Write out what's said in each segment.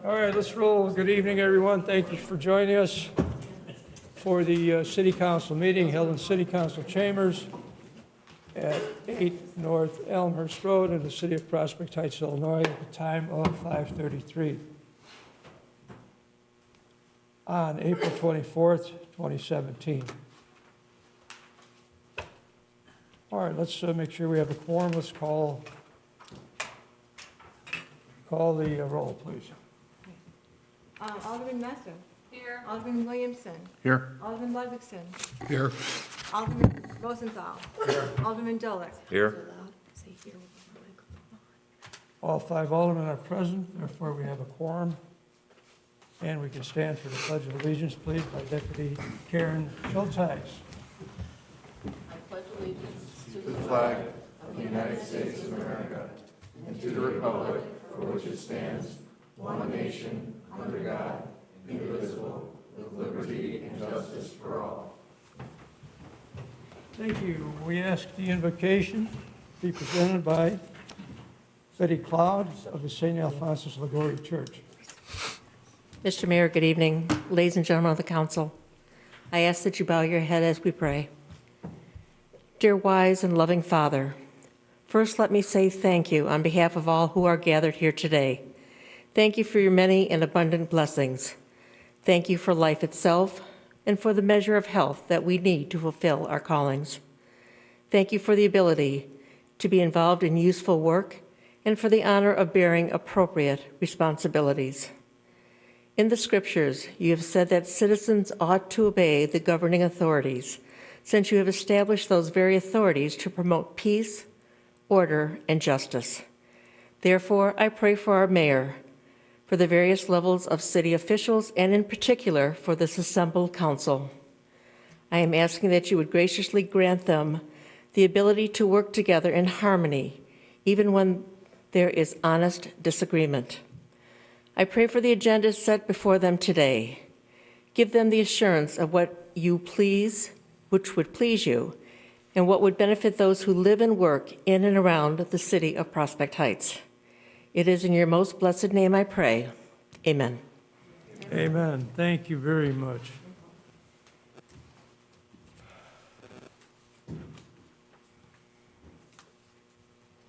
All right, let's roll. Good evening, everyone. Thank you for joining us for the City Council meeting held in City Council chambers at 8 North Elmhurst Road in the city of Prospect Heights, Illinois, at the time of 5:33 on April 24th, 2017. All right, let's make sure we have a quorum. Let's call the roll, please. Alderman Messer. Here. Alderman Williamson. Here. Alderman Ludwigson. Here. Alderman Rosenthal. Here. Alderman Dolick. Here. All 5 aldermen are present, therefore we have a quorum. And we can stand for the Pledge of Allegiance, please, by Deputy Karen Schultheis. I pledge allegiance to The flag of the United States of America and to the republic for which it stands, one nation, under God, indivisible, with liberty and justice for all. Thank you. We ask the invocation be presented by Betty Cloud of the St. Alphonsus Liguori Church. Mr. Mayor, good evening. Ladies and gentlemen of the council, I ask that you bow your head as we pray. Dear wise and loving Father, first let me say thank you on behalf of all who are gathered here today. Thank you for your many and abundant blessings. Thank you for life itself and for the measure of health that we need to fulfill our callings. Thank you for the ability to be involved in useful work and for the honor of bearing appropriate responsibilities. In the scriptures, you have said that citizens ought to obey the governing authorities, since you have established those very authorities to promote peace, order, and justice. Therefore, I pray for our mayor, for the various levels of city officials, and in particular for this assembled council. I am asking that you would graciously grant them the ability to work together in harmony, even when there is honest disagreement. I pray for the agenda set before them today. Give them the assurance of what you please, which would please you, and what would benefit those who live and work in and around the city of Prospect Heights. It is in your most blessed name I pray. Amen. Amen. Thank you very much.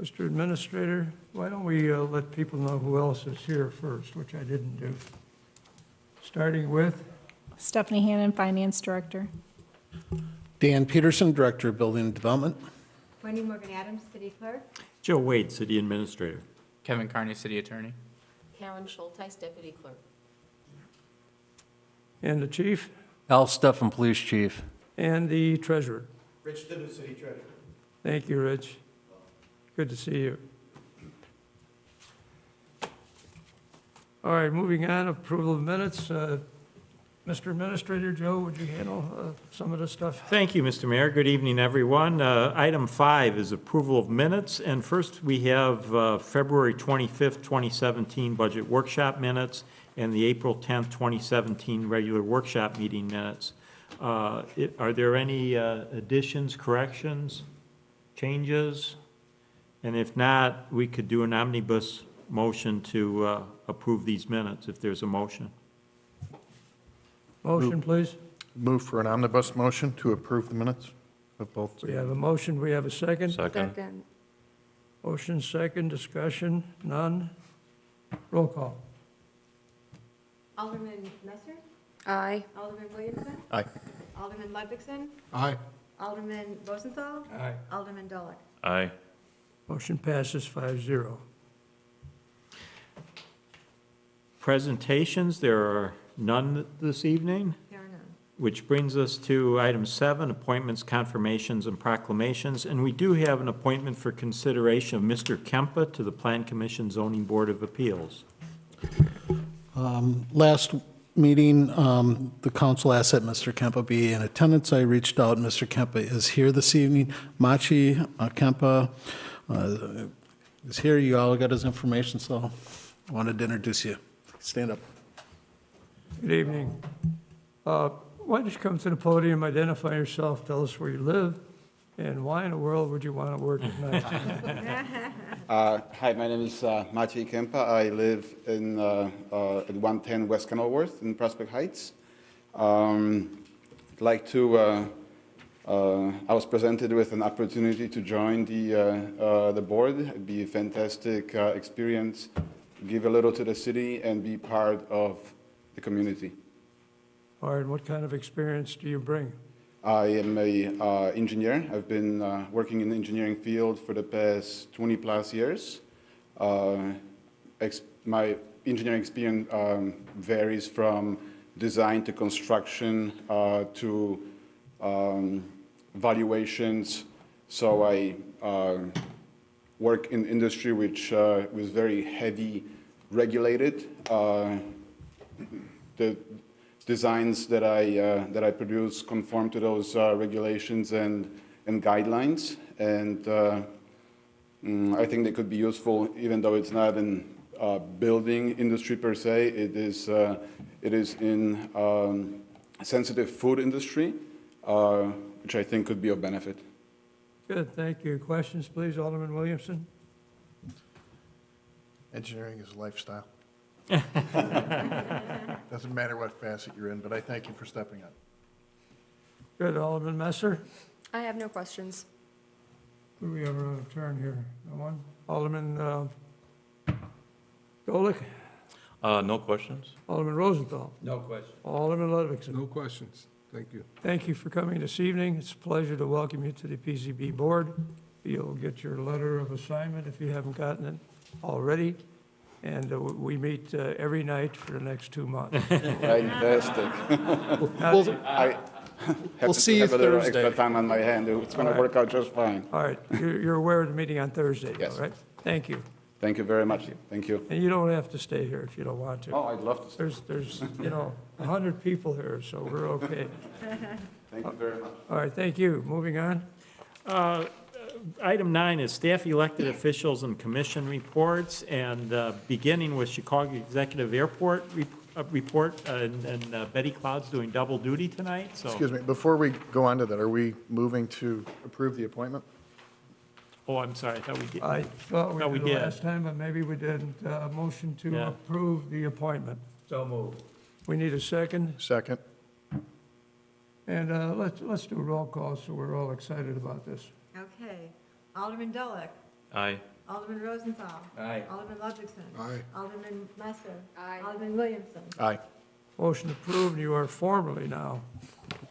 Mr. Administrator, why don't we let people know who else is here first, which I didn't do. Starting with Stephanie Hannon, Finance Director. Dan Peterson, Director of Building and Development. Wendy Morgan Adams, City Clerk. Joe Wade, City Administrator. Kevin Carney, City Attorney. Karen Schultheis, Deputy Clerk. and the Chief Al Steffen, Police Chief. and the Treasurer. Rich Tibbetts, City Treasurer. Thank you, Rich. Good to see you. All right, moving on, approval of minutes. Mr. Administrator, Joe, would you handle some of this stuff? Thank you, Mr. Mayor. Good evening, everyone. Item 5 is approval of minutes. And first, we have February 25th, 2017 budget workshop minutes and the April 10th, 2017 regular workshop meeting minutes. Are there any additions, corrections, changes? And if not, we could do an omnibus motion to approve these minutes, if there's a motion. Motion, please. Move for an omnibus motion to approve the minutes of both. We have a motion, we have a second. Second. Motion, second, discussion, none. Roll call. Alderman Messer. Aye. Alderman Williamson. Aye. Alderman Ludwigson. Aye. Alderman Rosenthal. Aye. Alderman Dolick. Aye. Motion passes 5-0. Presentations, there are none this evening, There are none. which brings us to item 7, appointments, confirmations, and proclamations. And we do have an appointment for consideration of Mr. Kempa to the Plan Commission Zoning Board of Appeals. Last meeting, the council asked that Mr. Kempa be in attendance. I reached out. Mr. Kempa is here this evening. Machi Kempa is here. You all got his information, so I wanted to introduce you. Stand up. Good evening. Why don't you come to the podium, identify yourself, tell us where you live, and why in the world would you want to work at night? Hi, my name is Maciej Kempa. I live in at 110 West Kenilworth in Prospect Heights. I'd like to, I was presented with an opportunity to join the board. It'd be a fantastic experience, give a little to the city and be part of the community. All right, what kind of experience do you bring? I am a engineer. I've been working in the engineering field for the past 20 plus years. My engineering experience varies from design to construction to valuations. So I work in industry which was very heavy regulated. The designs that I produce conform to those regulations and guidelines, and I think they could be useful, even though it's not in building industry per se. It is in sensitive food industry, which I think could be of benefit. Good, thank you. Questions, please, Alderman Williamson? Engineering is a lifestyle. Doesn't matter what facet you're in, but I thank you for stepping up. Good, Alderman Messer? I have no questions. Who do we have around the turn here? No one? Alderman Golick? No questions. Alderman Rosenthal? No questions. Alderman Ludwigson? No questions. Thank you. Thank you for coming this evening. It's a pleasure to welcome you to the PZB Board. You'll get your letter of assignment if you haven't gotten it already. And we meet every night for the next 2 months. Fantastic. We'll see you have a little Thursday. extra time on my hand. It's going to work out just fine. All right, you're aware of the meeting on Thursday, though, Yes. right? Thank you. Thank you very much. Thank you. And you don't have to stay here if you don't want to. Oh, I'd love to stay. There's 100 people here, so we're okay. Thank you very much. All right, thank you. Moving on. Item 9 is staff elected officials and commission reports, and beginning with Chicago Executive Airport report, and Betty Cloud's doing double duty tonight, so. Excuse me, before we go on to that, are we moving to approve the appointment? Oh, I'm sorry, I thought we did. I thought No, we we did did. last time, but maybe we didn't. Motion to Yeah. approve the appointment. So moved. We need a second, Second. and let's do a roll call so we're all excited about this. Okay. Alderman Dolick. Aye. Alderman Rosenthal. Aye. Alderman Ludwigson. Aye. Alderman Messer. Alderman Williamson. Aye. Motion approved, and you are formally now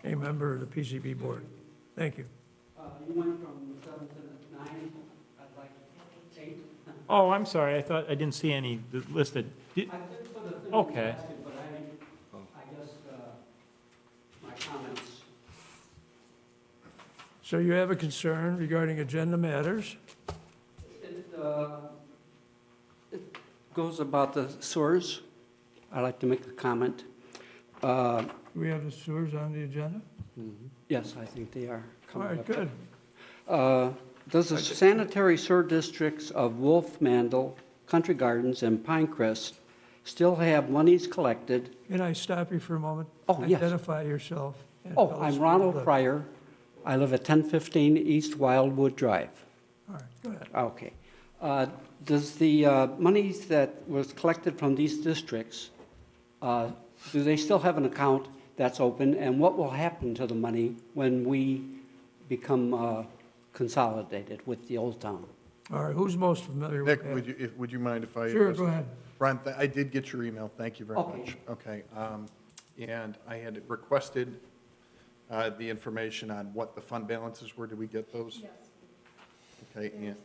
a member of the PCB Board. Thank you. You went from 7 to 9, I'd like 8. Oh, I'm sorry, I didn't see any listed. I did put a thing Okay. but I guess my comments. So you have a concern regarding agenda matters? It goes about the sewers. I'd like to make a comment. Do we have the sewers on the agenda? Yes, I think they are. All coming right, up. good. Does the sanitary sewer districts of Wolf, Mandel, Country Gardens, and Pinecrest still have monies collected? Can I stop you for a moment? Oh, yes. Identify yourself. and Oh, tell us I'm where you Ronald live. Pryor. I live at 1015 East Wildwood Drive. All right, go ahead. Okay. Does the monies that was collected from these districts, do they still have an account that's open? And what will happen to the money when we become consolidated with the Old Town? All right, who's most familiar with Nick, that? would you mind if I? Sure, go ahead. Ron, I did get your email. Thank you very Okay. much. Okay. And I had requested the information on what the fund balances were. Did we get those? Yes. Okay, and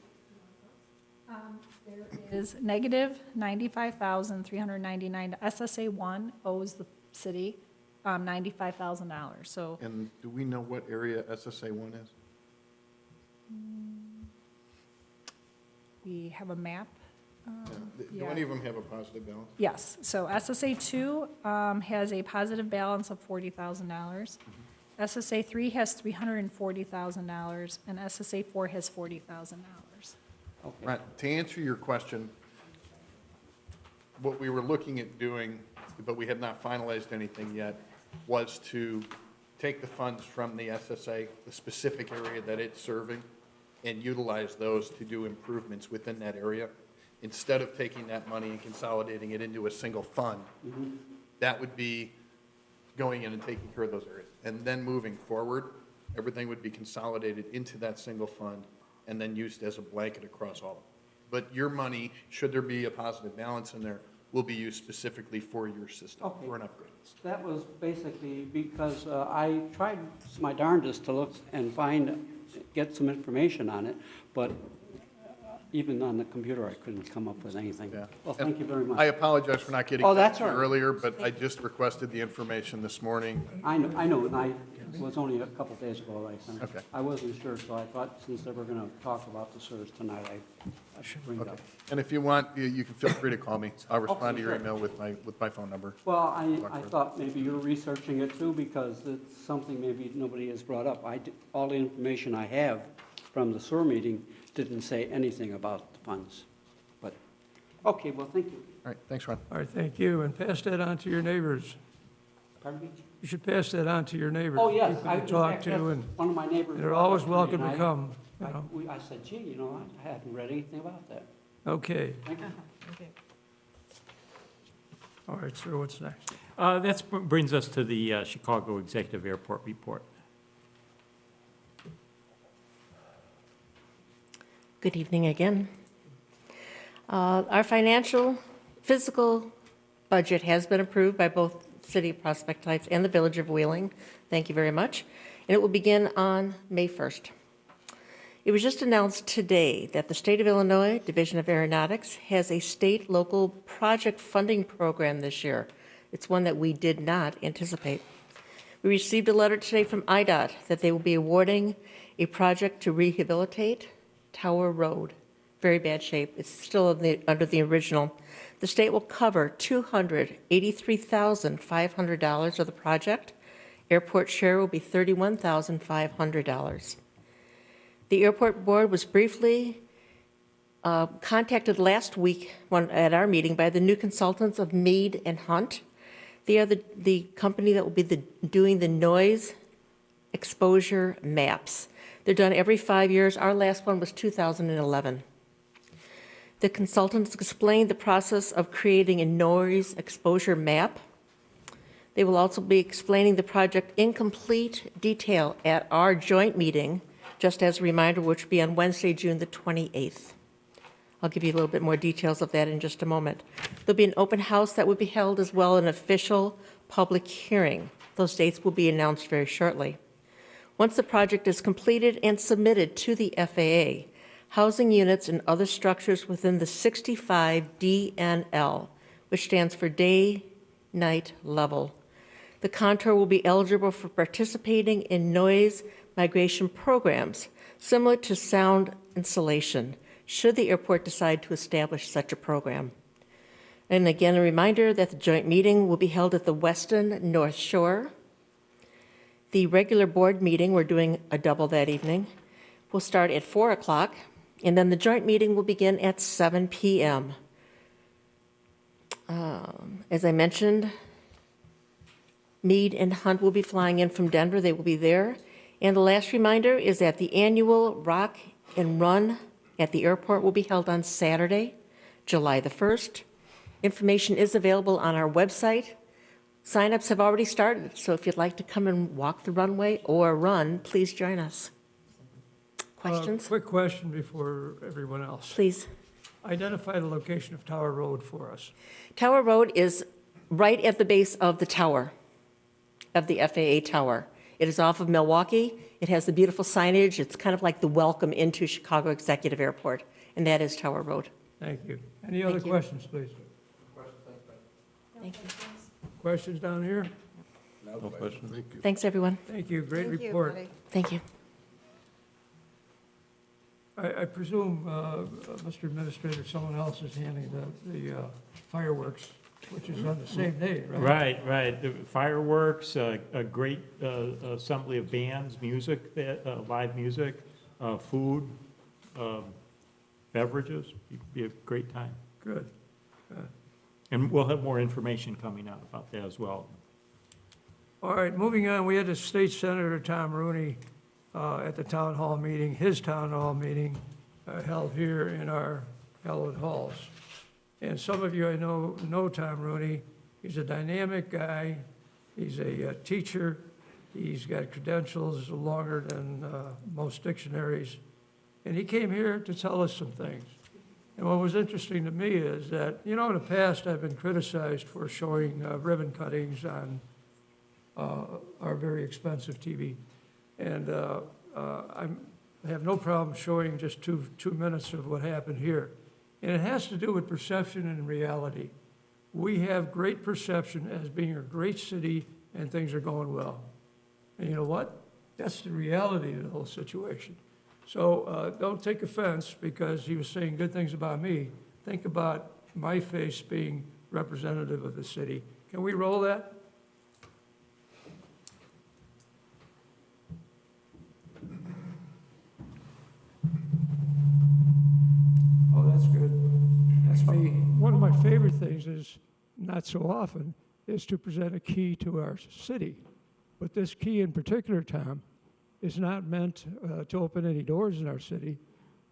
There is negative $95,399. SSA 1 owes the city $95,000. So And do we know what area SSA 1 is? we have a map. Do any of them have a positive balance? Yes, so SSA 2 has a positive balance of $40,000. SSA 3 has $340,000, and SSA 4 has $40,000. Okay. Right, to answer your question, what we were looking at doing, but we had not finalized anything yet, was to take the funds from the SSA, the specific area that it's serving, and utilize those to do improvements within that area, instead of taking that money and consolidating it into a single fund. That would be going in and taking care of those areas. And then moving forward, everything would be consolidated into that single fund and then used as a blanket across all of them. But your money, should there be a positive balance in there, will be used specifically for your system, Okay. for an upgrade. That was basically because I tried my darndest to look and get some information on it, but even on the computer, I couldn't come up with anything. Yeah. Well, thank you very much. I apologize for not getting Oh, that that's to you all right. earlier, but I just requested the information this morning. I know, and I was only a couple days ago I sent it. Okay. I wasn't sure, so I thought since they were going to talk about the SERS tonight, I should bring it up. And if you want, you can feel free to call me. I'll respond Okay, to your sure. email with my phone number. Well, I thought maybe you're researching it too, because it's something maybe nobody has brought up. All the information I have from the SER meeting didn't say anything about the funds. But, okay, well, thank you. All right, thanks, Ron. All right, thank you, and pass that on to your neighbors. Pardon me? You should pass that on to your neighbors. Oh, yes. People I- to in talk fact, to, that's and one of my neighbors. they're brought always up to me, welcome and to I- come, you know. I said, gee, you know, I hadn't read anything about that. Okay, Thank you. all right, sir, what's next? That brings us to the Chicago Executive Airport Report. Good evening again. Our fiscal budget has been approved by both City of Prospect Heights and the Village of Wheeling. Thank you very much. And it will begin on May 1st. It was just announced today that the State of Illinois Division of Aeronautics has a state local project funding program this year. It's one that we did not anticipate. We received a letter today from IDOT that they will be awarding a project to rehabilitate Tower Road. Very bad shape. It's still under the original. The state will cover $283,500 of the project. Airport share will be $31,500. The airport board was briefly contacted last week at our meeting by the new consultants of Mead and Hunt. They are the company that will be doing the noise exposure maps. They're done every 5 years. Our last one was 2011. The consultants explained the process of creating a noise exposure map. They will also be explaining the project in complete detail at our joint meeting, just as a reminder, which will be on Wednesday, June the 28th. I'll give you a little bit more details of that in just a moment. There'll be an open house that will be held, as well as an official public hearing. Those dates will be announced very shortly. Once the project is completed and submitted to the FAA, housing units and other structures within the 65 DNL, which stands for day-night level. The contour will be eligible for participating in noise migration programs, similar to sound insulation, should the airport decide to establish such a program. And again, a reminder that the joint meeting will be held at the Westin North Shore. The regular board meeting, we're doing a double that evening, will start at 4 o'clock, and then the joint meeting will begin at 7 p.m. As I mentioned, Mead and Hunt will be flying in from Denver. They will be there. And the last reminder is that the annual Rock and Run at the airport will be held on Saturday, July the 1st. Information is available on our website. Sign-ups have already started, so if you'd like to come and walk the runway or run, please join us. Questions? Quick question before everyone else. Please. Identify the location of Tower Road for us. Tower Road is right at the base of the tower, of the FAA tower. It is off of Milwaukee. It has the beautiful signage. It's kind of like the welcome into Chicago Executive Airport, and that is Tower Road. Thank you. Any other questions, please? Thank you. Questions down here? No questions. Thanks, everyone. Thank you, great Thank you, report. everybody. Thank you. I presume, Mr. Administrator, someone else is handling the fireworks, which is on the same day, right? Right. The fireworks, a great assembly of bands, music, live music, food, beverages. It'd be a great time. Good. And we'll have more information coming out about that as well. All right, moving on, we had the State Senator Tom Rooney at the town hall meeting, his town hall meeting held here in our hallowed halls. And some of you I know Tom Rooney. He's a dynamic guy. He's a teacher. He's got credentials longer than most dictionaries. And he came here to tell us some things. And what was interesting to me is that, in the past I've been criticized for showing ribbon cuttings on our very expensive TV. And I have no problem showing just two minutes of what happened here. And it has to do with perception and reality. We have great perception as being a great city and things are going well. And you know what? That's the reality of the whole situation. So don't take offense because he was saying good things about me. Think about my face being representative of the city. Can we roll that? Oh, that's good. That's me. One of my favorite things is, not so often, is to present a key to our city. But this key in particular, Tom, is not meant to open any doors in our city.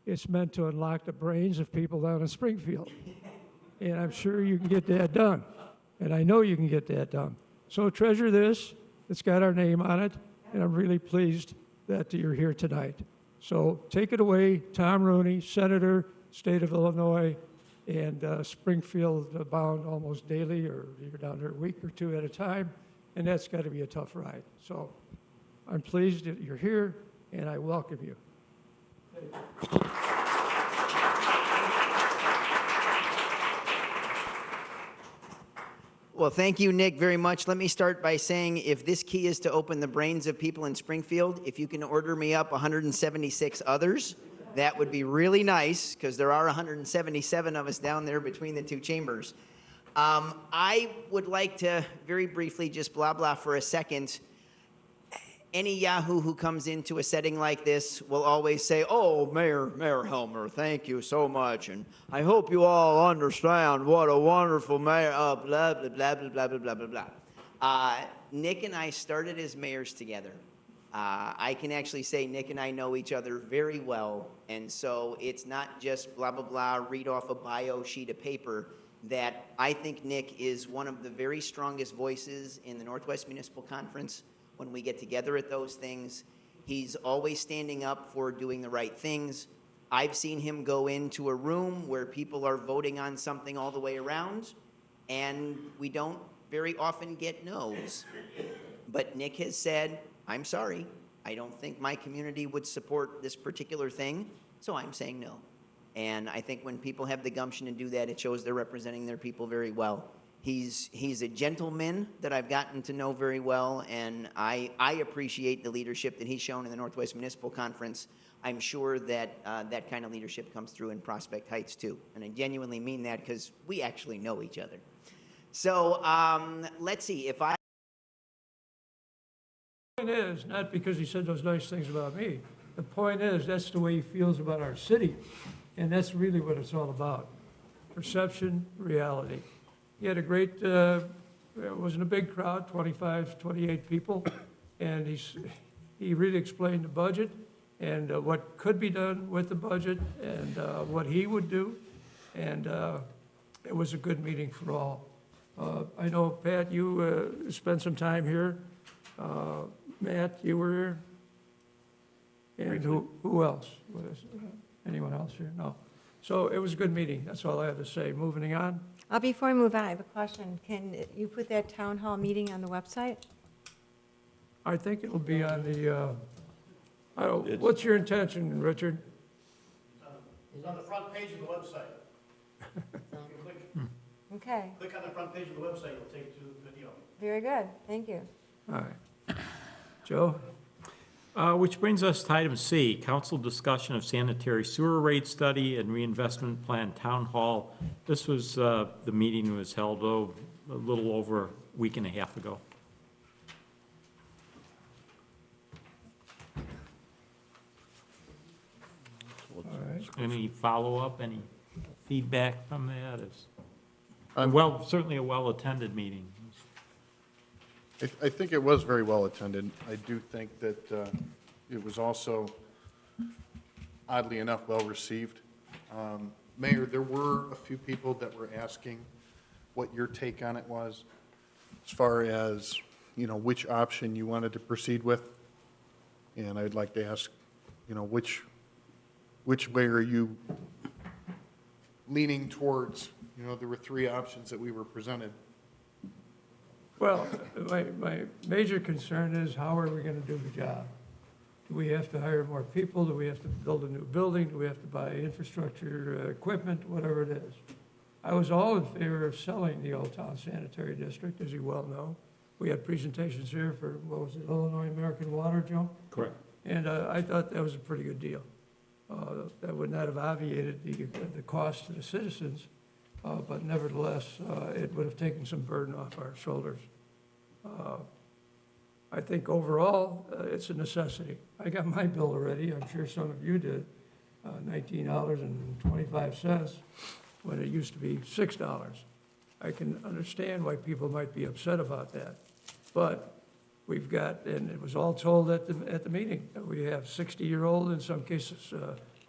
It's meant to unlock the brains of people down in Springfield. And I'm sure you can get that done. And I know you can get that done. So treasure this. It's got our name on it. And I'm really pleased that you're here tonight. So take it away, Tom Rooney, Senator, State of Illinois, and Springfield bound almost daily, or you're down there a week or two at a time. And that's got to be a tough ride. So I'm pleased that you're here, and I welcome you. Well, thank you, Nick, very much. Let me start by saying if this key is to open the brains of people in Springfield, if you can order me up 176 others, that would be really nice, because there are 177 of us down there between the two chambers. I would like to very briefly just blah, blah for a second. Any Yahoo who comes into a setting like this will always say, oh, Mayor Helmer, thank you so much, and I hope you all understand what a wonderful mayor, blah, blah, blah, blah, blah, blah, blah, blah. Nick and I started as mayors together. I can actually say Nick and I know each other very well, and so it's not just blah, blah, blah, read off a bio sheet of paper. That I think Nick is one of the very strongest voices in the Northwest Municipal Conference. When we get together at those things, he's always standing up for doing the right things. I've seen him go into a room where people are voting on something all the way around, and we don't very often get no's. But Nick has said, I'm sorry, I don't think my community would support this particular thing, so I'm saying no. And I think when people have the gumption to do that, it shows they're representing their people very well. He's a gentleman that I've gotten to know very well, and I appreciate the leadership that he's shown in the Northwest Municipal Conference. I'm sure that that kind of leadership comes through in Prospect Heights too, and I genuinely mean that because we actually know each other. So let's see, if I... The point is, not because he said those nice things about me, the point is that's the way he feels about our city. And that's really what it's all about. Perception, reality. He had a great, it wasn't a big crowd, 25, 28 people. And he really explained the budget and what could be done with the budget and what he would do. And it was a good meeting for all. I know, Pat, you spent some time here. Matt, you were here. And who else? Anyone else here? No. So it was a good meeting. That's all I have to say. Moving on. Before we move on, I have a question. Can you put that town hall meeting on the website? I think it'll be on the, what's your intention, Richard? It's on the front page of the website. Okay. Click on the front page of the website, it'll take you to the video. Very good. Thank you. All right. Joe? Which brings us to item C, council discussion of sanitary sewer rate study and reinvestment plan town hall. This was, the meeting was held, a little over a week and a half ago. All right. Any follow-up, any feedback from that? Certainly a well-attended meeting. I think it was very well attended. I do think that It was also, oddly enough, well-received. Mayor, there were a few people that were asking what your take on it was, as far as, you know, which option you wanted to proceed with. And I'd like to ask, you know, which way are you leaning towards? You know, there were three options that we were presented. Well, my major concern is how are we going to do the job? Do we have to hire more people? Do we have to build a new building? Do we have to buy infrastructure, equipment, whatever it is? I was all in favor of selling the Old Town Sanitary District, as you well know. We had presentations here for, what was it, Illinois American Water, Joe? Correct. And I thought that was a pretty good deal. That would not have obviated the cost to the citizens, but nevertheless, it would have taken some burden off our shoulders. I think overall, it's a necessity. I got my bill already, I'm sure some of you did, $19.25 when it used to be $6. I can understand why people might be upset about that. But we've got, and it was all told at the meeting, that we have 60-year-old, in some cases,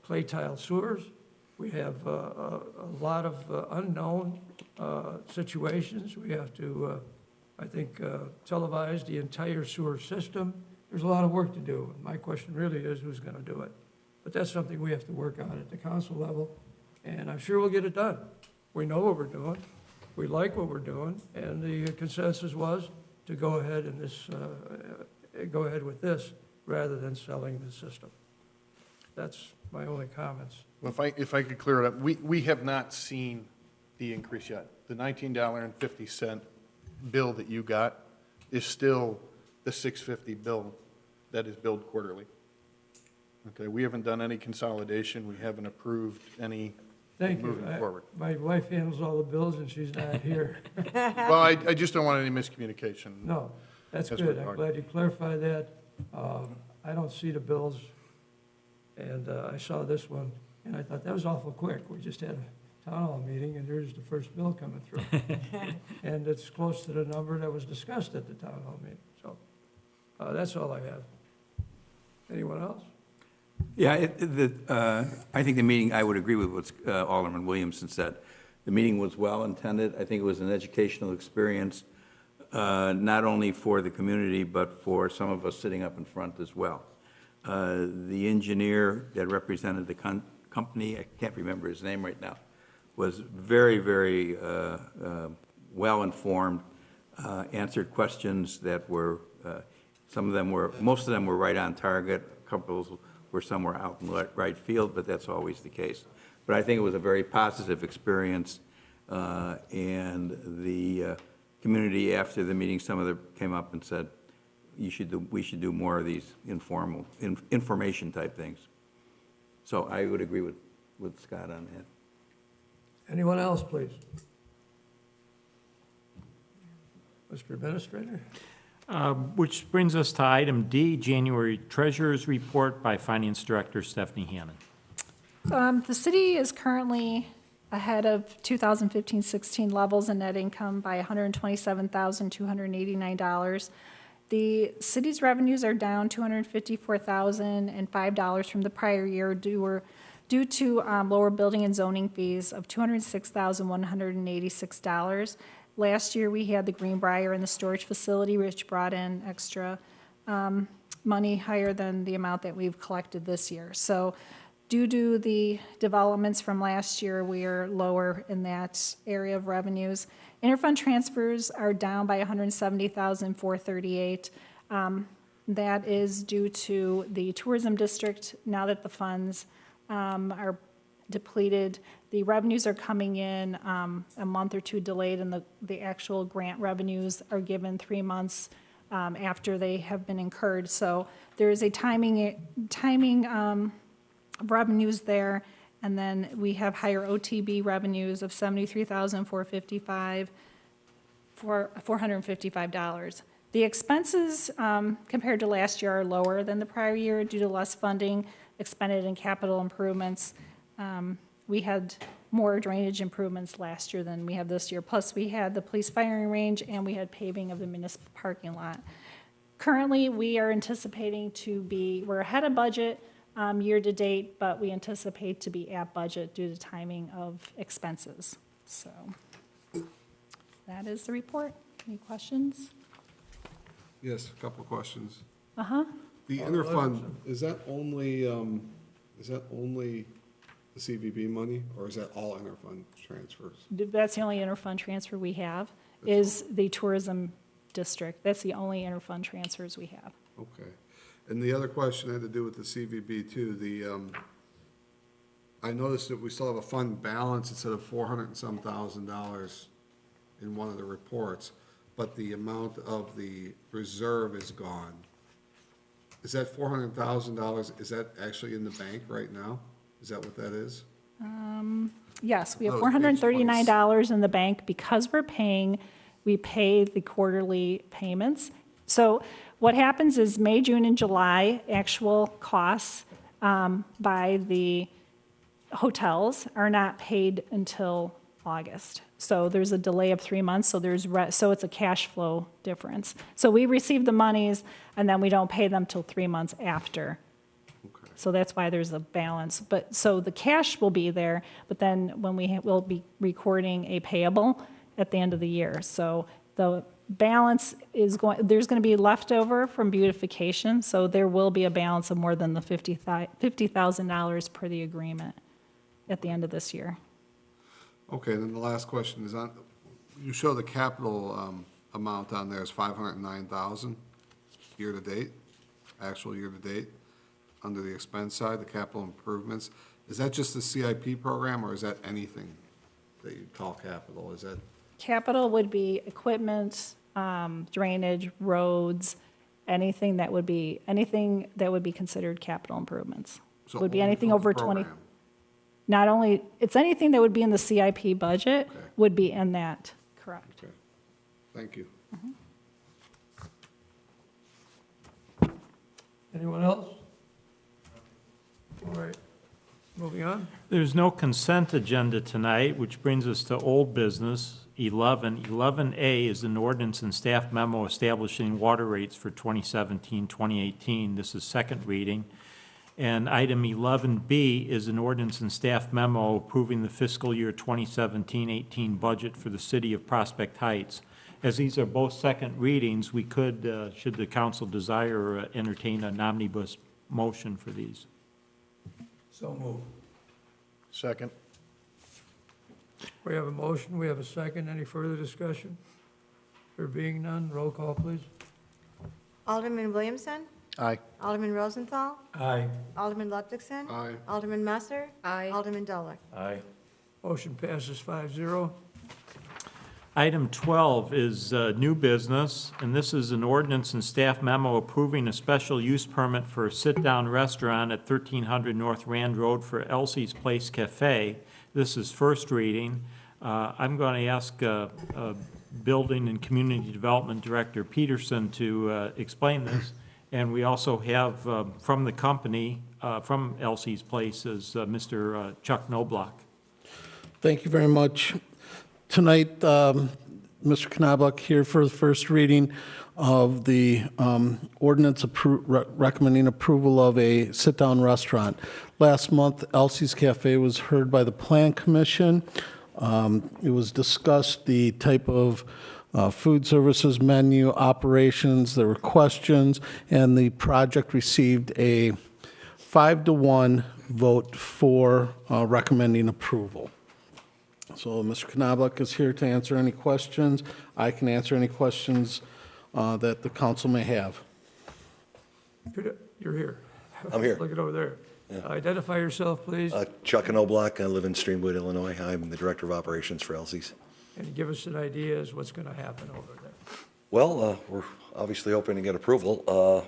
clay tile sewers. We have a lot of unknown situations. We have to, I think, televise the entire sewer system. There's a lot of work to do. My question really is, who's going to do it? But that's something we have to work on at the council level, and I'm sure we'll get it done. We know what we're doing. We like what we're doing, and the consensus was to go ahead with this rather than selling the system. That's my only comments. Well, if I could clear it up, we have not seen the increase yet. The $19.50 bill that you got is still the $6.50 bill that is billed quarterly. Okay, we haven't done any consolidation. We haven't approved any moving forward. My wife handles all the bills, and she's not here. Well, I just don't want any miscommunication. No, that's good. I'm glad you clarified that. I don't see the bills, and I saw this one, and I thought that was awful quick. We just had a town hall meeting, and here's the first bill coming through. And it's close to the number that was discussed at the town hall meeting. So that's all I have. Anyone else? Yeah, I think the meeting, I would agree with what Alderman Williamson said. The meeting was well-intended. I think it was an educational experience, not only for the community, but for some of us sitting up in front as well. The engineer that represented the company, I can't remember his name right now, was very, very well-informed, answered questions that were, most of them were right on target. A couple were somewhere out in right field, but that's always the case. But I think it was a very positive experience, and the community after the meeting, some of them came up and said, we should do more of these informal, information type things. So I would agree with Scott on that. Anyone else, please? Mr. Administrator? Which brings us to item D, January Treasurer's Report by Finance Director Stephanie Hannon. The city is currently ahead of 2015-16 levels in net income by $127,289. The city's revenues are down $254,005 from the prior year due to lower building and zoning fees of $206,186. Last year, we had the Greenbrier and the storage facility, which brought in extra money higher than the amount that we've collected this year. So due to the developments from last year, we are lower in that area of revenues. Interfund transfers are down by $170,438. That is due to the tourism district. Now that the funds are depleted, the revenues are coming in a month or two delayed, and the actual grant revenues are given 3 months after they have been incurred. So there is a timing of revenues there, and then we have higher OTB revenues of $73,455. The expenses compared to last year are lower than the prior year due to less funding expended in capital improvements. We had more drainage improvements last year than we have this year. Plus, we had the police firing range, and we had paving of the municipal parking lot. Currently, we are anticipating we're ahead of budget year-to-date, but we anticipate to be at budget due to timing of expenses. So that is the report. Any questions? Yes, a couple of questions. Uh-huh. The interfund, is that only the CVB money, or is that all interfund transfers? That's the only interfund transfer we have, is the tourism district. That's the only interfund transfers we have. Okay. And the other question had to do with the CVB too. I noticed that we still have a fund balance instead of $400 and some thousand in one of the reports, but the amount of the reserve is gone. Is that $400,000, is that actually in the bank right now? Is that what that is? Yes, we have That was page $439 in the bank because we pay the quarterly payments. So what happens is May, June, and July actual costs by the hotels are not paid until August. So there's a delay of 3 months, so it's a cash flow difference. So we receive the monies, and then we don't pay them till 3 months after. Okay. So that's why there's a balance. But, so the cash will be there, but then when we'll be recording a payable at the end of the year. So the balance is there's going to be leftover from beautification, so there will be a balance of more than the $50,000 per the agreement at the end of this year. Okay, then the last question is you show the capital amount on there is $509,000 year-to-date, actual year-to-date, under the expense side, the capital improvements. Is that just the CIP program, or is that anything that you call capital? Is that? Capital would be equipment, drainage, roads, anything that would be considered capital improvements. So Would be only anything from over the 20. program? Not only, it's anything that would be in the CIP budget Okay. would be in that, correct. Okay, thank you. Anyone else? All right, moving on. There's no consent agenda tonight, which brings us to old business, 11. 11A is an ordinance and staff memo establishing water rates for 2017-2018. This is second reading. And item 11B is an ordinance and staff memo approving the fiscal year 2017-18 budget for the city of Prospect Heights. As these are both second readings, we could, should the council desire, entertain an omnibus motion for these. So moved. Second. We have a motion, we have a second. Any further discussion? There being none, roll call, please. Alderman Williamson. Aye. Alderman Rosenthal. Aye. Alderman Ludwigson. Aye. Alderman Messer. Aye. Alderman Dollar. Aye. Motion passes 5-0. Item 12 is new business, and this is an ordinance and staff memo approving a special use permit for a sit-down restaurant at 1300 North Rand Road for Elsie's Place Cafe. This is first reading. I'm going to ask Building and Community Development Director Peterson to explain this. And we also have from the company, from Elsie's Place, is Mr. Chuck Knobloch. Thank you very much. Tonight, Mr. Knobloch here for the first reading of the ordinance recommending approval of a sit-down restaurant. Last month, Elsie's Cafe was heard by the Plan Commission. It was discussed the type of food services menu operations. There were questions, and the project received a 5-to-1 vote for recommending approval. So Mr. Knobloch is here to answer any questions. I can answer any questions that the council may have. Peter, you're here. I'm here. Look it over there. Identify yourself, please, Chuck Knobloch, I live in Streamwood, Illinois. I'm the Director of Operations for Elsie's. and give us an idea as what's going to happen over there. Well, we're obviously hoping to get approval,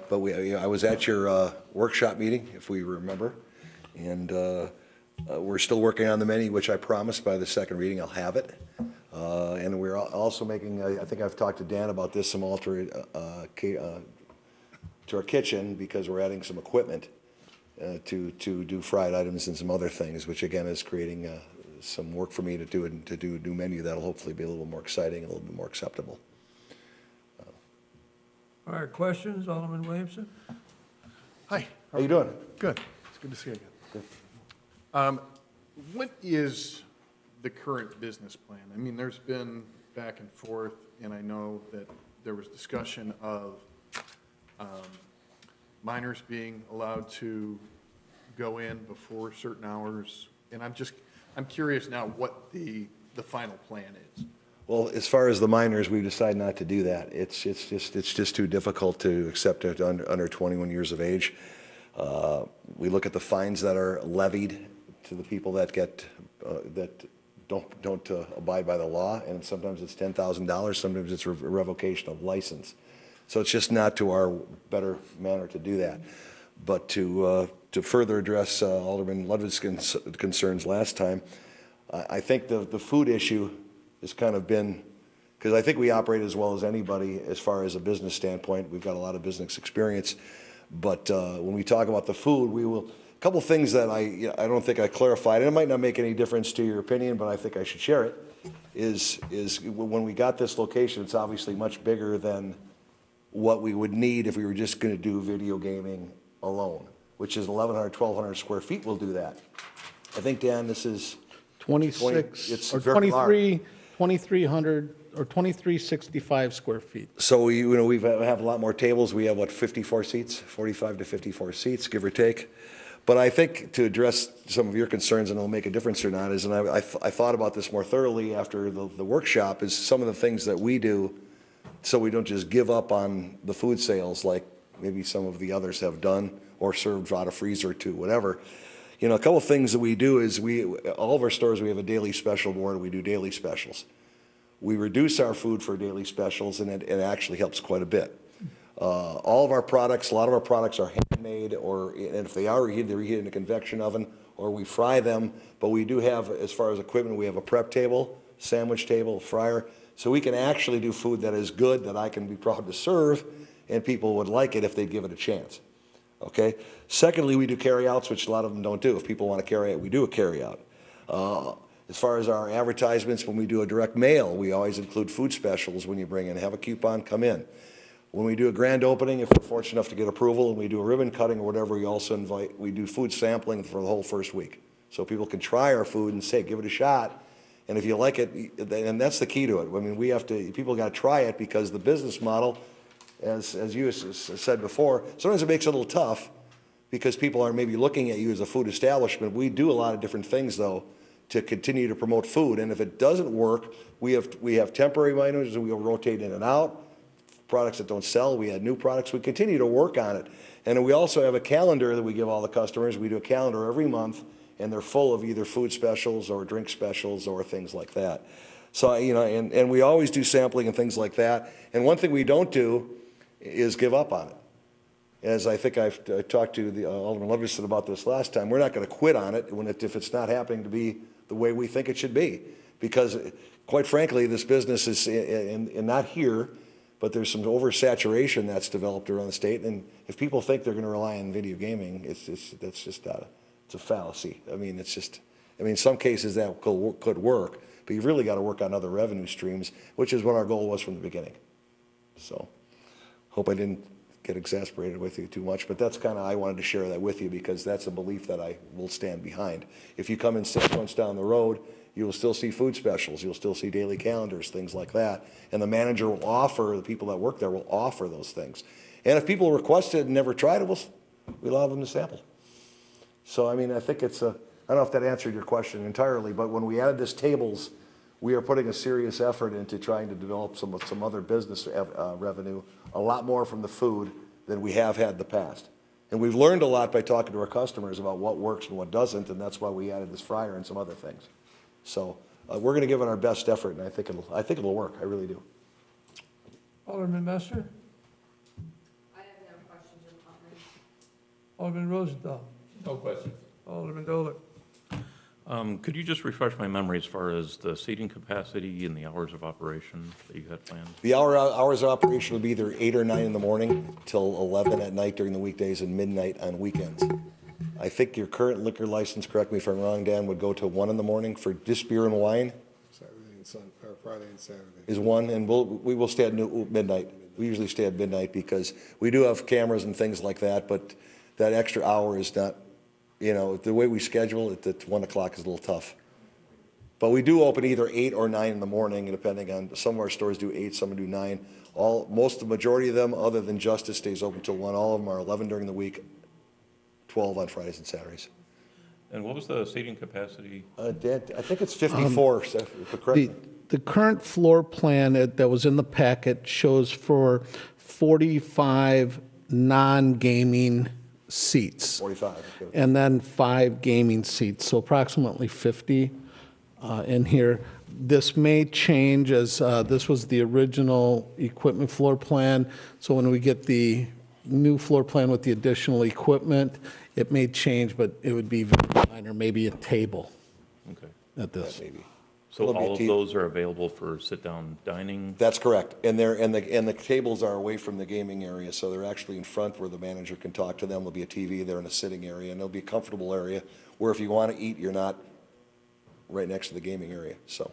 but I was at your workshop meeting, if we remember, and we're still working on the menu, which I promised by the second reading I'll have it. And we're also making, I think I've talked to Dan about this, some alter to our kitchen, because we're adding some equipment to do fried items and some other things, which again is creating some work for me to do a new menu that'll hopefully be a little more exciting and a little bit more acceptable. All right, questions, Alderman Williamson? Hi. How you doing? Good. It's good to see you again. What is the current business plan? I mean, there's been back and forth, and I know that there was discussion of minors being allowed to go in before certain hours, and I'm curious now what the final plan is. Well, as far as the minors, we've decided not to do that. It's just too difficult to accept it under 21 years of age. We look at the fines that are levied to the people that don't abide by the law, and sometimes it's $10,000, sometimes it's a revocation of license. So it's just not to our better manner to do that. But to further address Alderman Ludwig's concerns last time, I think the food issue has kind of been, because I think we operate as well as anybody as far as a business standpoint. We've got a lot of business experience. But when we talk about the food, a couple things that I don't think I clarified, and it might not make any difference to your opinion, but I think I should share it, is when we got this location, it's obviously much bigger than what we would need if we were just going to do video gaming alone, which is 1,100, 1,200 square feet will do that. I think, Dan, this is 26 it's or very large. 2,300 or 2,365 square feet. So we have a lot more tables. We have, what, 54 seats, 45 to 54 seats, give or take. But I think to address some of your concerns, and it'll make a difference or not, is, and I thought about this more thoroughly after the workshop, is some of the things that we do so we don't just give up on the food sales like maybe some of the others have done or served out of freezer or two, whatever. A couple of things that we do is all of our stores, we have a daily special board. We do daily specials. We reduce our food for daily specials, and it actually helps quite a bit. All of our products, a lot of our products are handmade, and if they are reheated, they're reheated in a convection oven, or we fry them. But we do have, as far as equipment, we have a prep table, sandwich table, fryer, so we can actually do food that is good, that I can be proud to serve, and people would like it if they give it a chance. Okay? Secondly, we do carryouts, which a lot of them don't do. If people want to carry out, we do a carryout. As far as our advertisements, when we do a direct mail, we always include food specials when you bring in. Have a coupon, come in. When we do a grand opening, if we're fortunate enough to get approval, and we do a ribbon cutting or whatever, we also we do food sampling for the whole first week. So people can try our food and say, give it a shot. And if you like it, and that's the key to it. I mean, people got to try it, because the business model, as you said before, sometimes it makes it a little tough because people aren't maybe looking at you as a food establishment. We do a lot of different things, though, to continue to promote food. And if it doesn't work, we have temporary menus, and we'll rotate in and out. Products that don't sell, we add new products. We continue to work on it. And we also have a calendar that we give all the customers. We do a calendar every month, and they're full of either food specials or drink specials or things like that. So, and we always do sampling and things like that. And one thing we don't do is give up on it. As I think I talked to the Alderman Livingston about this last time, we're not going to quit on it if it's not happening to be the way we think it should be. Because, quite frankly, this business is, and not here, but there's some oversaturation that's developed around the state. And if people think they're going to rely on video gaming, it's a fallacy. I mean, in some cases that could work, but you've really got to work on other revenue streams, which is what our goal was from the beginning. So, hope I didn't get exasperated with you too much, but that's kind of, I wanted to share that with you, because that's a belief that I will stand behind. If you come in 6 months down the road, you will still see food specials, you'll still see daily calendars, things like that, and the manager will offer, the people that work there will offer those things. And if people request it and never tried it, we'll allow them to sample. So, I mean, I think I don't know if that answered your question entirely, but when we added this tables, we are putting a serious effort into trying to develop some other business revenue, a lot more from the food than we have had in the past. And we've learned a lot by talking to our customers about what works and what doesn't, and that's why we added this fryer and some other things. So we're going to give it our best effort, and I think it'll work. I really do. Alderman Messer? I have no questions or comments. Alderman Rosenthal? No questions. Alderman Dolan? Could you just refresh my memory as far as the seating capacity and the hours of operation that you had planned? The hours of operation would be either 8 or 9 in the morning till 11 at night during the weekdays and midnight on weekends. I think your current liquor license, correct me if I'm wrong, Dan, would go to 1 in the morning for just beer and wine? Saturday and Sunday, or Friday and Saturday. Is 1, and we will stay at midnight. We usually stay at midnight because we do have cameras and things like that, but that extra hour is not, the way we schedule it, at 1 o'clock is a little tough. But we do open either 8 or 9 in the morning, and depending on, some of our stores do 8, some do 9. The majority of them, other than Justice, stays open till 1. All of them are 11 during the week, 12 on Fridays and Saturdays. And what was the seating capacity? Dan, I think it's 54. The current floor plan that was in the packet shows for 45 non-gaming seats. 45. Okay. And then 5 gaming seats, so approximately 50 in here. This may change as this was the original equipment floor plan. So when we get the new floor plan with the additional equipment, it may change, but it would be very minor, maybe a table Okay. at this. Yeah, maybe. So all of those are available for sit-down dining? That's correct. And the tables are away from the gaming area, so they're actually in front where the manager can talk to them. There'll be a TV there in a sitting area, and there'll be a comfortable area where if you want to eat, you're not right next to the gaming area, so.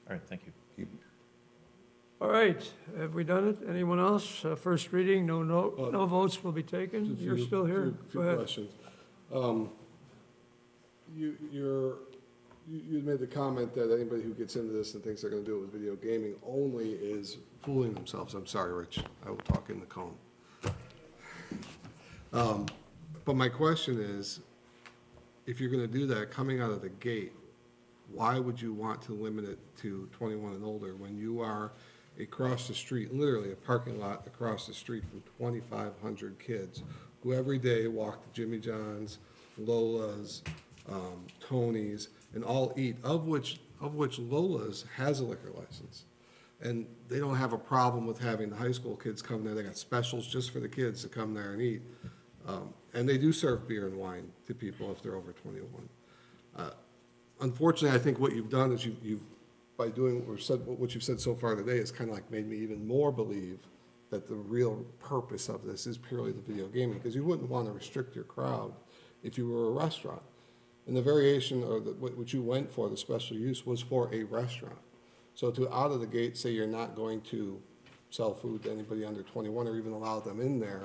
All right, thank you. All right, have we done it? Anyone else? First reading, no votes will be taken. You're still here? Go ahead. Questions. You made the comment that anybody who gets into this and thinks they're going to do it with video gaming only is fooling themselves. I'm sorry, Rich. I will talk in the cone. But my question is, if you're going to do that coming out of the gate, why would you want to limit it to 21 and older when you are across the street, literally a parking lot across the street from 2,500 kids who every day walk to Jimmy John's, Lola's, Tony's, and all eat, of which Lola's has a liquor license. And they don't have a problem with having the high school kids come there. They got specials just for the kids to come there and eat. And they do serve beer and wine to people if they're over 21. Unfortunately, I think what you've done is you've by doing what you've said so far today, has kind of like made me even more believe that the real purpose of this is purely the video gaming, because you wouldn't want to restrict your crowd if you were a restaurant. And the variation, or what you went for, the special use, was for a restaurant. So to out of the gate say you're not going to sell food to anybody under 21 or even allow them in there,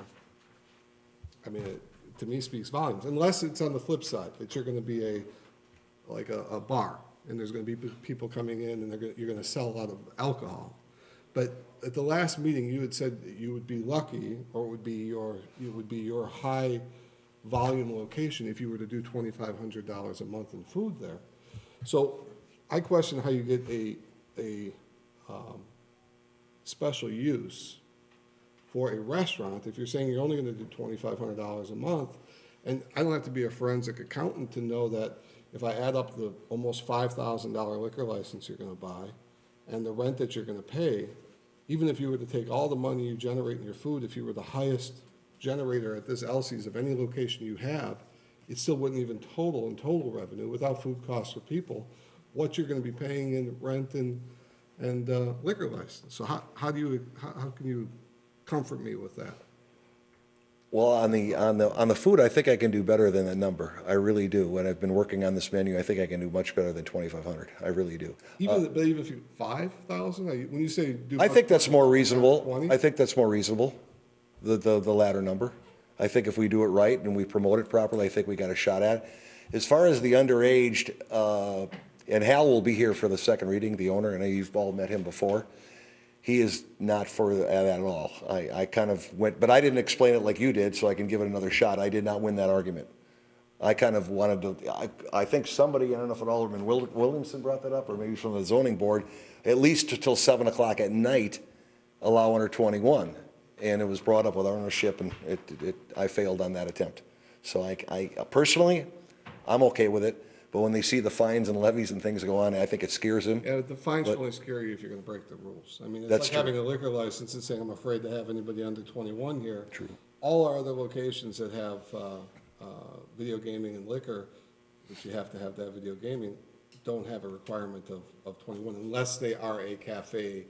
I mean, it, to me, speaks volumes. Unless it's on the flip side, that you're going to be like a bar, and there's going to be people coming in, and you're going to sell a lot of alcohol. But at the last meeting, you had said that you would be lucky, or it would be your high volume location if you were to do $2,500 a month in food there. So I question how you get a special use for a restaurant if you're saying you're only going to do $2,500 a month. And I don't have to be a forensic accountant to know that if I add up the almost $5,000 liquor license you're going to buy and the rent that you're going to pay, even if you were to take all the money you generate in your food, if you were the highest generator at this Elsie's of any location you have, it still wouldn't even total in total revenue without food costs for people what you're going to be paying in rent and liquor license. So how can you comfort me with that? Well, on the food, I think I can do better than that number. I really do. When I've been working on this menu, I think I can do much better than 2,500. I really do. But even if you 5,000, when you say do, I think that's more reasonable. I think that's more reasonable. The latter number. I think if we do it right and we promote it properly, I think we got a shot at it. As far as the underaged, and Hal will be here for the second reading, the owner, and you've all met him before. He is not for that at all. I kind of went, but I didn't explain it like you did, so I can give it another shot. I did not win that argument. I kind of wanted to, I think somebody, I don't know if an Alderman Williamson brought that up, or maybe from the zoning board, at least until 7 o'clock at night, allow under 21. And it was brought up with ownership, and I failed on that attempt. So I personally, I'm okay with it. But when they see the fines and levies and things go on, I think it scares them. Yeah, the fines only scare you if you're going to break the rules. I mean, it's That's like true. having a liquor license and saying, I'm afraid to have anybody under 21 here. True. All our other locations that have video gaming and liquor, which you have to have that video gaming, don't have a requirement of 21 unless they are a cafe,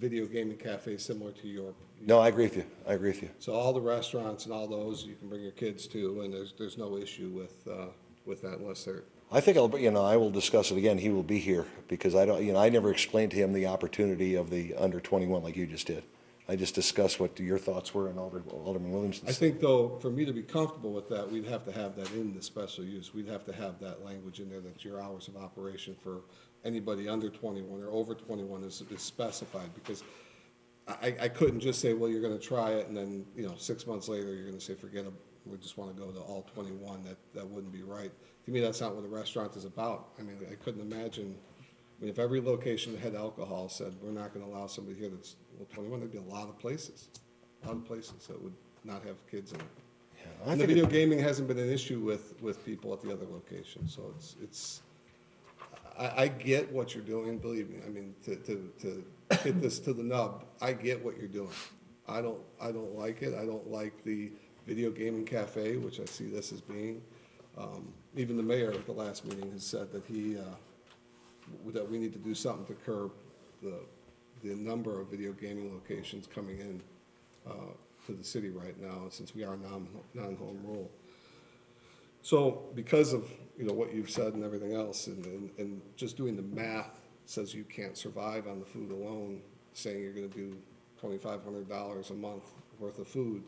video gaming cafe similar to your. No, I agree with you. I agree with you. So all the restaurants and all those you can bring your kids to, and there's no issue with that unless they're. I think I will discuss it again. He will be here because I never explained to him the opportunity of the under 21 like you just did. I just discussed what your thoughts were and Alderman Williamson's. I think, though, for me to be comfortable with that, we'd have to have that in the special use. We'd have to have that language in there that your hours of operation for anybody under 21 or over 21 is specified, because I couldn't just say, well, you're going to try it, and then, 6 months later, you're going to say, forget it, we just want to go to all 21. That wouldn't be right. To me, that's not what a restaurant is about. I mean, I couldn't imagine, if every location that had alcohol said, we're not going to allow somebody here that's 21, there'd be a lot of places that would not have kids in it. I And the think video gaming hasn't been an issue with people at the other locations, so I get what you're doing, believe me. I mean, to hit this to the nub, I get what you're doing. I don't like it. I don't like the video gaming cafe, which I see this as being. Even the mayor at the last meeting has said that that we need to do something to curb the number of video gaming locations coming in to the city right now, since we are non-home rule. So because of what you've said and everything else, and just doing the math says you can't survive on the food alone, saying you're going to do $2,500 a month worth of food.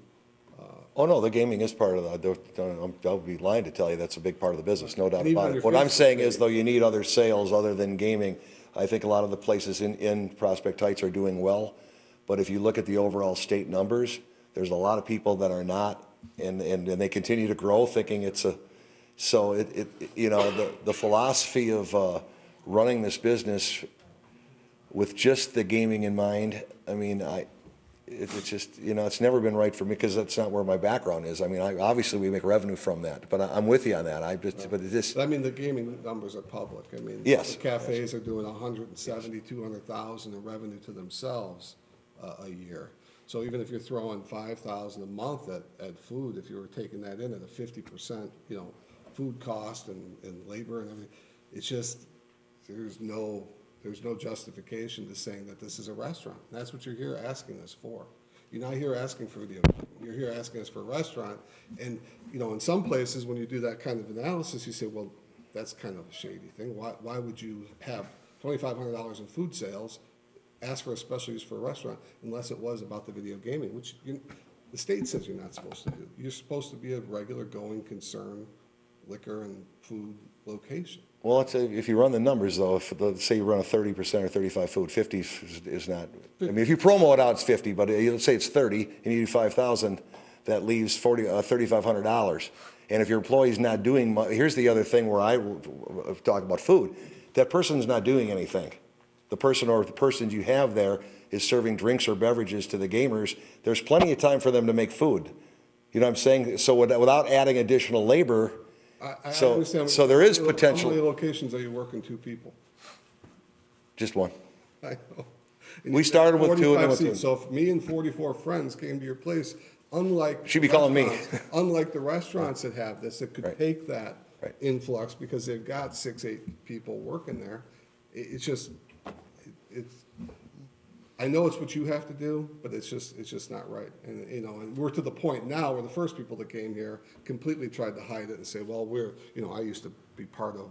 Oh, no, the gaming is part of that. I'll be lying to tell you that's a big part of the business, no doubt And even about on it. your What I'm Facebook saying is, page. though, you need other sales other than gaming. I think a lot of the places in Prospect Heights are doing well, but if you look at the overall state numbers, there's a lot of people that are not, and they continue to grow, thinking it's a, so the philosophy of running this business with just the gaming in mind, I mean, it's just, it's never been right for me, because that's not where my background is. I mean, obviously we make revenue from that, but I'm with you on that. But it just. I mean, the gaming numbers are public. I mean, Yes. the cafes are doing 170, 200,000 in revenue to themselves a year. So even if you're throwing 5,000 a month at food, if you were taking that in at a 50%, food cost and labor and everything, it's just, there's no justification to saying that this is a restaurant. That's what you're here asking us for. You're not here asking for video. You're here asking us for a restaurant. And, in some places, when you do that kind of analysis, you say, well, that's kind of a shady thing. Why would you have $2,500 in food sales, ask for a special use for a restaurant, unless it was about the video gaming, which the state says you're not supposed to do. You're supposed to be a regular going concern liquor and food location. Well, let's say if you run the numbers, though, say you run a 30% or 35 food, 50 is not, I mean, if you promo it out, it's 50, but let's say it's 30, and you do 5,000, that leaves $3,500. And if your employee's not doing, here's the other thing where I talk about food, that person's not doing anything. The person or the persons you have there is serving drinks or beverages to the gamers. There's plenty of time for them to make food. You know what I'm saying? So without adding additional labor, I so understand. there is How potential. many locations are you working 2 people? Just one. I know. And We you started said with 2 and then 45 went to. seats. So if me and 44 friends came to your place, unlike. She'd be calling me. Unlike the restaurants that have this, that could Right. take that Right. influx because they've got 6, 8 people working there. It's just, I know it's what you have to do, but it's just not right. And, and we're to the point now where the first people that came here completely tried to hide it and say, well, I used to be part of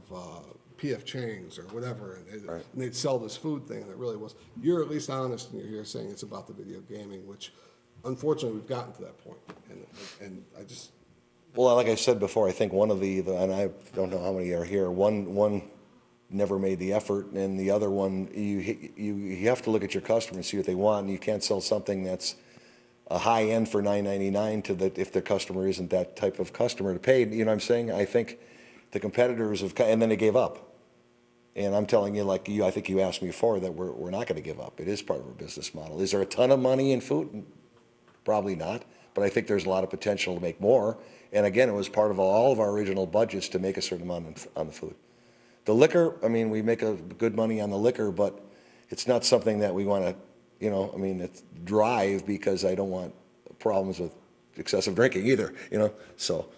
P.F. Chang's or whatever, and they'd sell this food thing, and it really was. You're at least honest, and you're here saying it's about the video gaming, which unfortunately we've gotten to that point. And I just. Well, like I said before, I think one of and I don't know how many are here, one never made the effort, and the other one, you have to look at your customer and see what they want, and you can't sell something that's a high end for $9.99 if the customer isn't that type of customer to pay. You know what I'm saying? I think the competitors and then they gave up. And I'm telling you, I think you asked me before, that we're not going to give up. It is part of our business model. Is there a ton of money in food? Probably not, but I think there's a lot of potential to make more. And again, it was part of all of our original budgets to make a certain amount on the food. The liquor, I mean, we make a good money on the liquor, but it's not something that we want to, it's drive, because I don't want problems with excessive drinking either, so,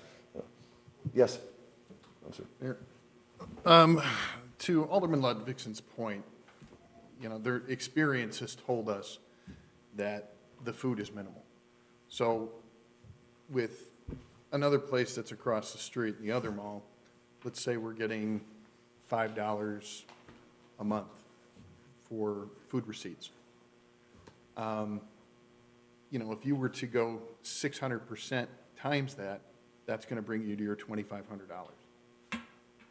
yes. Mayor, to Alderman Ludvigson's point, their experience has told us that the food is minimal. So with another place that's across the street, the other mall, let's say we're getting $5 a month for food receipts. you know, if you were to go 600% times that, that's going to bring you to your $2,500.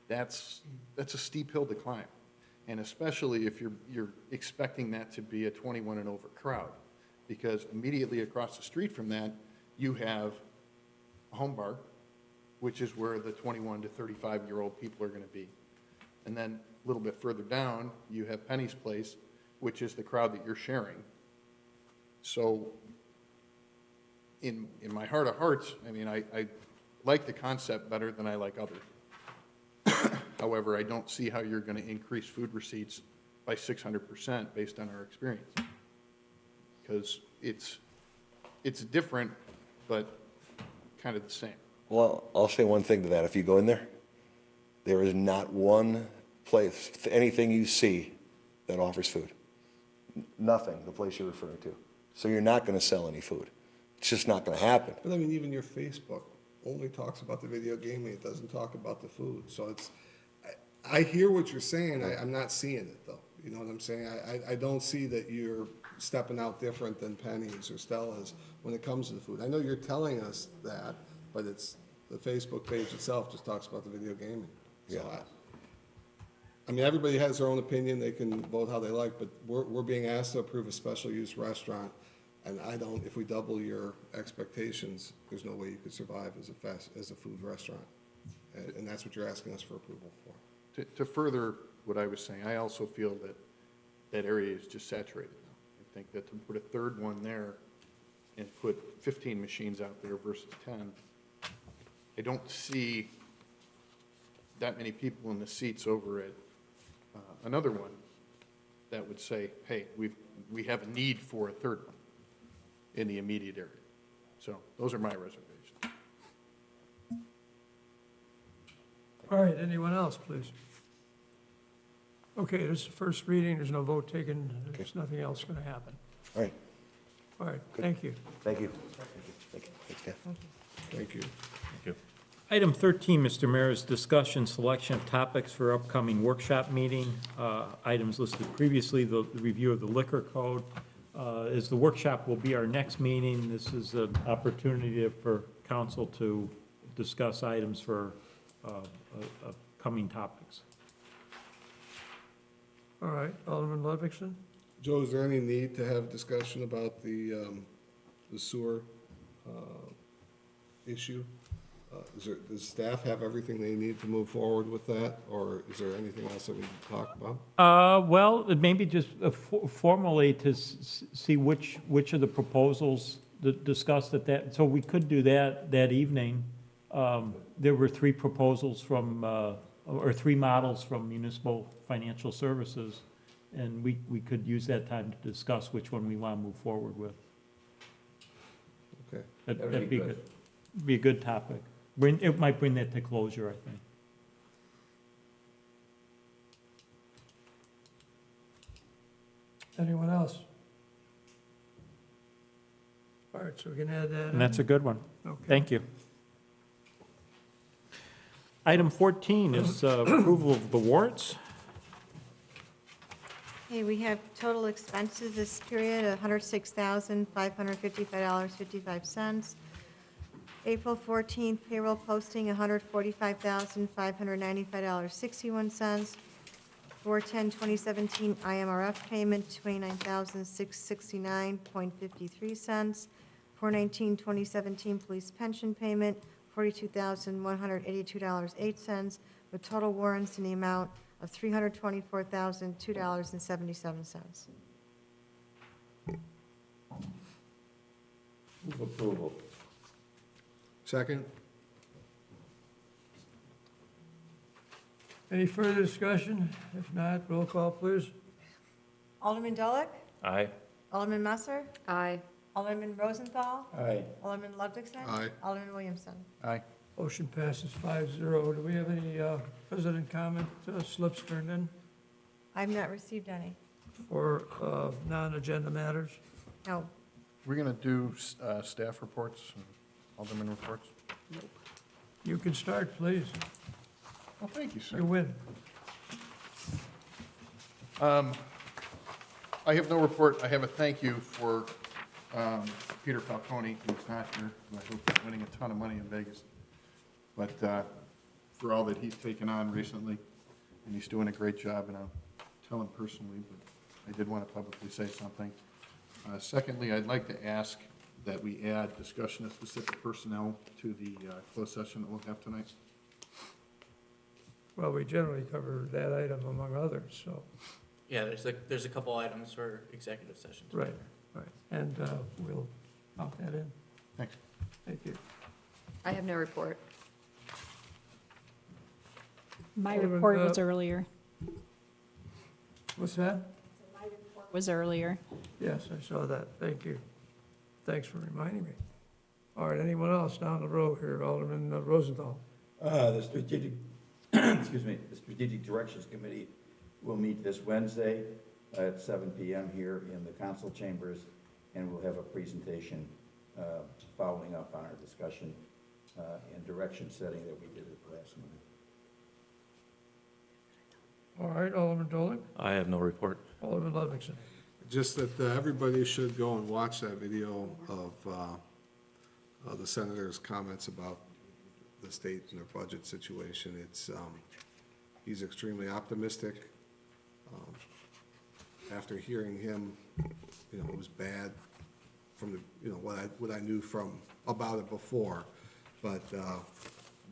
That's a steep hill to climb. And especially if you're expecting that to be a 21 and over crowd, because immediately across the street from that, you have a home bar, which is where the 21 to 35-year-old people are going to be. And then a little bit further down, you have Penny's Place, which is the crowd that you're sharing. So in my heart of hearts, I mean, I like the concept better than I like others. However, I don't see how you're going to increase food receipts by 600% based on our experience. Because it's different, but kind of the same. Well, I'll say one thing to that. If you go in there, there is not one place, anything you see that offers food. Nothing, the place you're referring to. So you're not going to sell any food. It's just not going to happen. But I mean, even your Facebook only talks about the video gaming. It doesn't talk about the food. So it's, I hear what you're saying. I'm not seeing it though. You know what I'm saying? I don't see that you're stepping out different than Penny's or Stella's when it comes to the food. I know you're telling us that, but it's, the Facebook page itself just talks about the video gaming. So Yeah. I mean, everybody has their own opinion. They can vote how they like, but we're being asked to approve a special use restaurant. And I don't, if we double your expectations, there's no way you could survive as a food restaurant. And that's what you're asking us for approval for. To further what I was saying, I also feel that that area is just saturated now. I think that to put a third one there and put 15 machines out there versus 10, I don't see that many people in the seats over at another one that would say, hey, we have a need for a third one in the immediate area. So those are my reservations. All right, anyone else, please? Okay, this is the first reading, there's no vote taken, there's nothing else going to happen. All right. All right, thank you. Thank you. Thank you. Thank you. Thank you. Thank you. Item 13, Mr. Mayor, is discussion, selection of topics for upcoming workshop meeting. Items listed previously, the review of the liquor code. As the workshop will be our next meeting, this is an opportunity for council to discuss items for upcoming topics. All right, Alderman Ludwigson? Joe, is there any need to have discussion about the sewer issue? Does staff have everything they need to move forward with that, or is there anything else that we need to talk about? Well, maybe just formally to see which of the proposals discussed at that, so we could do that evening. There were three proposals from, or three models from Municipal Financial Services, and we could use that time to discuss which one we want to move forward with. Okay. That'd be good. Be a good topic. It might bring that to closure, I think. Anyone else? All right, so we can add that in. And that's a good one. Okay. Thank you. Item 14 is approval of the warrants. Okay, we have total expenses this period, $106,555.55. April 14th payroll posting, $145,595.61. 4/10/2017 IMRF payment, $29,669.53. 4/19/2017 police pension payment, $42,182.08, with total warrants in the amount of $324,002.77. Move approval. Second? Any further discussion? If not, roll call, please. Alderman Dolick? Aye. Alderman Musser? Aye. Alderman Rosenthal? Aye. Alderman Ludwigson? Aye. Alderman Williamson? Aye. Motion passes 5-0. Do we have any president comment slips turned in I've not received any. for non-agenda matters? No. We're going to do staff reports and alderman reports? You can start, please. Well, thank you, sir. You win. I have no report. I have a thank you for Peter Falcone, who's not here, who I hope is winning a ton of money in Vegas. But for all that he's taken on recently, and he's doing a great job, and I'll tell him personally, but I did want to publicly say something. Secondly, I'd like to ask that we add discussion of specific personnel to the closed session that we'll have tonight. Well, we generally cover that item among others, so, Yeah, there's a couple items for executive session. right, right. And we'll count that in. Thanks. Thank you. I have no report. My Alderman, report was earlier. What's that? Was earlier. Yes, I saw that. Thank you. Thanks for reminding me. All right, anyone else down the row here? Alderman Rosenthal. The strategic, excuse me, the Strategic Directions Committee will meet this Wednesday at 7 p.m. here in the council chambers, and we'll have a presentation following up on our discussion and direction setting that we did at the last meeting. All right, Alderman Dolan. I have no report. Alderman Ludwigson. Just that everybody should go and watch that video of the senator's comments about the state and their budget situation. It's, he's extremely optimistic. After hearing him, you know, it was bad from the, you know, what I knew about it before, but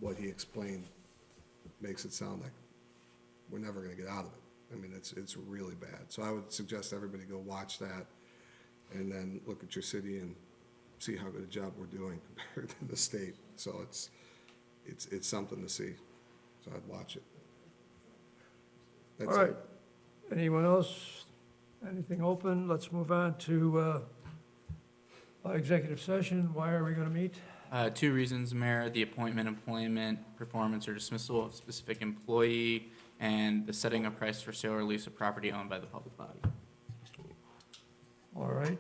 what he explained makes it sound like we're never going to get out of it. I mean, it's really bad. So I would suggest everybody go watch that and then look at your city and see how good a job we're doing compared to the state. So it's something to see. So I'd watch it. All right. Anyone else? Anything open? Let's move on to executive session. Why are we going to meet? 2 reasons, Mayor: the appointment, employment, performance, or dismissal of a specific employee, and the setting of price for sale or lease of property owned by the public body. All right,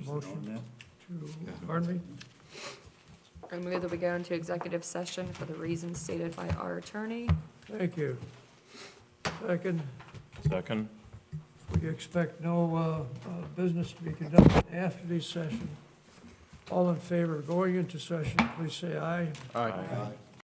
motion to, pardon me? I move that we go into executive session for the reasons stated by our attorney. Thank you. Second, Second. we expect no business to be conducted after this session. All in favor of going into session, please say aye. Aye.